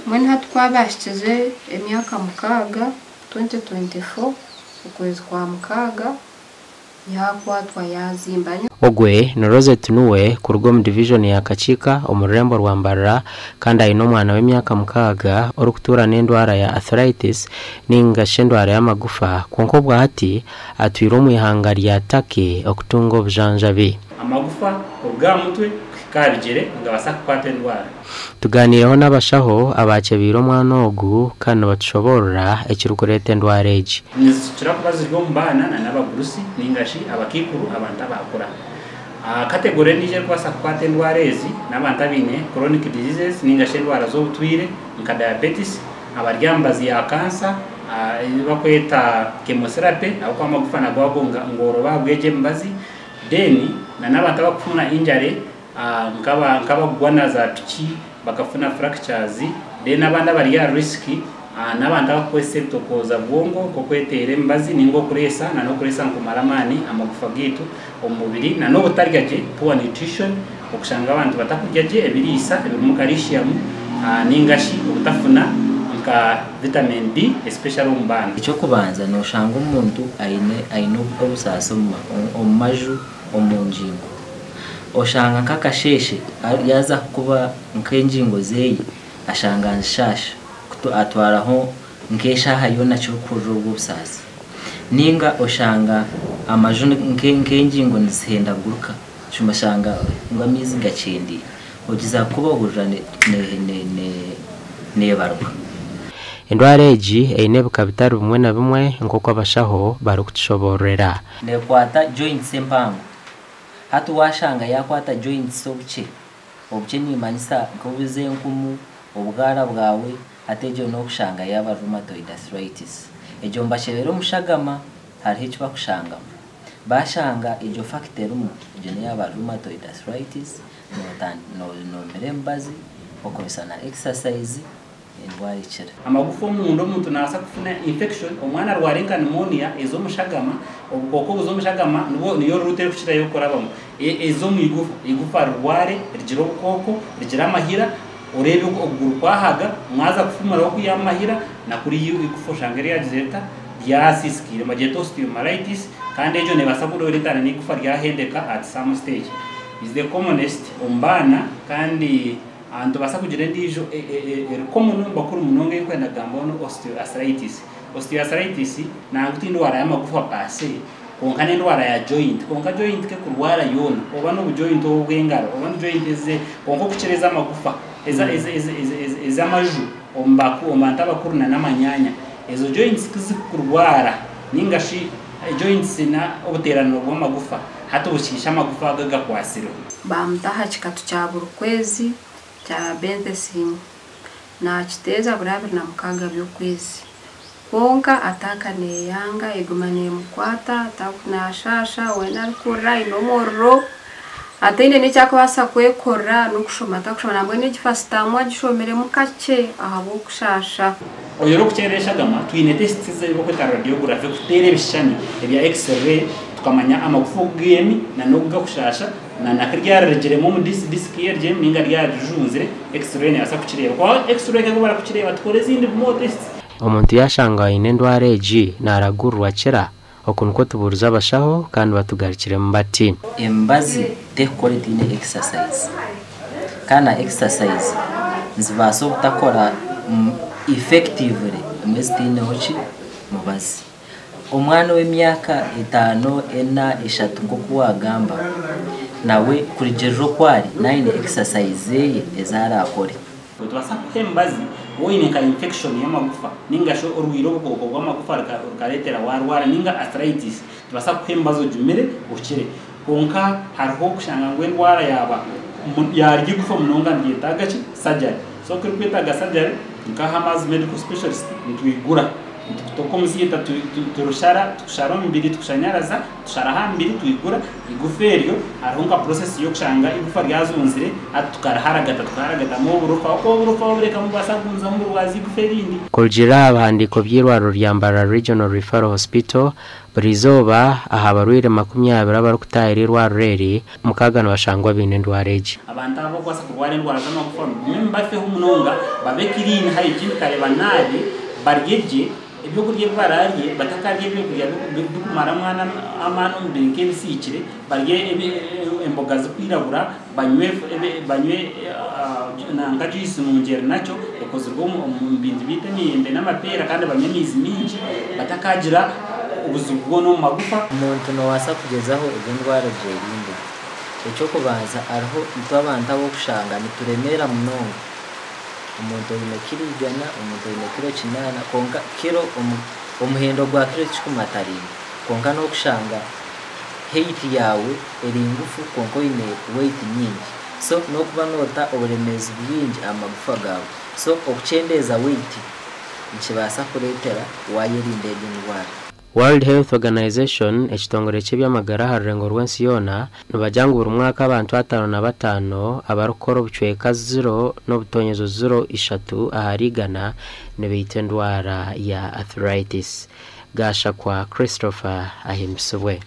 Mwene hatwabashyize emyaka mukaga 2024 ukwezi kwa mukaga yakwatwa yazimbanye ogwe no Rosette nuwe ku rugo mu division ya Kachika omurembo rwambarra kandi ayino mwana w'emyaka mukaga orukutura n'endwara ya arthritis ninga shendwara y'amagufa konkobwa hati atwira mu ihanga rya Take okutunga obujanjabi amagufa ubwamutwe kabigere ngabasa kwata endwara tuganireho n'abashaho abakebiro mwana ogu kandi batushoborora ekirukurete endwara egi nizikira kubazirwa mu bana n'abagurusi ningashi abakikuru abantu abakura kategori nije kwasa kwata endwara ezi n'abantu abine chronic diseases ningashi endwara zo butwire nka diabetes abaryambazi ya cancer bakweta chemotherapy ako amagufa nagwagonga ngoro babweje mbazi deni n'abantu abakufuna injury nkaba gwana za tuki bakafuna fractures de nabanda bari ya risky n'abandi abakwesepto koza bwongo ko kwetere mbazi ningo kuresa na no kuresa nkumaramani amagufa gitu omubiri na no butaryaje poor nutrition okushanga abantu batakuryaje ebirisa ebimu calcium ningashi ubutafuna nka vitamin D especially umbana icyo kubanza no shanga umuntu aino obusasa omumaju omunjingo oshanga kakasheshe yaza kuba nkenjingo zeyi ashanga nshasha kuto atwaraho nkesha yona cyokuru ubusasa ninga oshanga amaju nkenjingo nzihenda guruka shumashanga ngamizi gacendi ogiza kuba hurane ne barwa endwara egi eine bukabitari bumwe na bumwe nk'uko abashaho barukutushoborera ne kwata joints empango hatu washanga yakwata joints obche ni manisa ngobuze nkumu obugara bwawe ateje no kushanga yaba rheumatoid arthritis ejo mbashebero mushagama hari hicho bakushanga bashanga ejo factor mu ejo ne yaba rheumatoid arthritis no merembazi okoresha na exercise endwara ikira amagufa umuntu nasa kufuna infection omwana arwarenga pneumonia ezo mushagama ubukoko buzo mushagama niyo route kushira yo korabamo ezo mu igufa rware rijiro ubukoko rigira amahira urebe oguru kwahaga mwaza kufumara ko yamahira na kuri igufa shangere ya dizeta byasiskire majeto osteomyelitis kandi ejo ne basakuro retana ni igufa ryahendeka at some stage is the commonest ombana kandi anto basa kugira ndijo common bakuru munonge kwenda gambono osteoarthritis na ngutindwara y'amagufa pase konka n'indwara ya joint konka joint ke kurwara yona oba no joint obwengaro oba no joint eze konko kucereza amagufa eza amaju ombaku omanta bakuru n'amanyanya ezo joints kizikurwara ningashi joints na obuterano bw'amagufa hato bushikisha amagufa agakwasiro bamtaha kikatu cya burukwezi cha benzesimu na kiteza burabiri na mukaga by'ukwezi konka ataka ne yanga egumane mukwata atakuna shasha wena kura inomoro atende ne cyakwasa kwekora no kushoma atakushoma nambwe ne gifastamwa gishomere mukace ahabo kushasha oyero kucheresha gama twine test ze boko ka radiography kutere bishani ebya x-ray tukamanya amagufa gemi na noga kushasha na nakirya regeremo mu disk yerje minga rya junzire x-ray ne asa kuchireba kwa x-ray ka bara kuchireba tukore zindi mo test omuntu yashanga ine ndwara egi naragurwa kera okunko tuburuza abashaho kandi batugarikire mu bati embazi tekore dine exercise kana exercise nzibaso utakora effectively mwestine hochi mubazi omwana w'emyaka 5 ena 3 ngo kuwagamba nawe kurigerero kwari 9 exercise ye ezara akore twasa kwembazi woine ka infection y'amagufa ninga sho orwiro bwoko bw'amagufa rukaretera warwara ninga arthritis twasa kwembazo jumere ukire konka hariho kushanga ngwe ndwara yaba yaryi gufa munonga ndiyetagachi surgery so kwita ga surgery nka Hamas medical specialist nitwigura tokomuziyeta turushara tushara mbiri tushanyaraza tushara hambiri tuyigura iguferyo arunga process yo kushanga igufa ryazunzire atukarahara tukaragata mu burufa bureka mu basagunza mu rwazi guferindi Kuljira abandiko by'irwaro ryambara Regional Referral Hospital burizoba ahabarwire 20 abarukutayira irwaro reri mukagano bashangwa bine ndwareje abantu abo kwasa kurwara indwara z'amagufa mbafe humunonga babekirini hari ikindi kareba nabi baryeje ibyo kurye bararye batakarye ibyo kurya dukumara mwana amano mbinke bisikire barye emboga zikwirabura banywe nanga juice mu ngero nacyo yakozerwa mu bintu bita n'imbe n'amapera kandi banyamizi minji batakagira ubuzubwo no magufa umuntu no wasa kugezaho indwara zerinde icyo kubanza ariho itwabanta bo kushanga nituremera munongo umuntu ine kirijana umuntu ine kiro kinana konka kiro umuhendo gwa kiro kikumatari konka no kushanga height yawe eri ngufu konko ine weight nyingi so no kuba nota uburemezi bwinji amagufa gawe so okuchendeza weight nkibasa kuretera wayirinde indwara. World Health Organization ekitongore cy'ebyamagara harengo rwensi yona nubajangura umwaka abantu 55 abarukoro bucweka 0 no butonyezo 0 aharigana nebite ndwara ya arthritis gasha kwa Christopher ahimsuwe.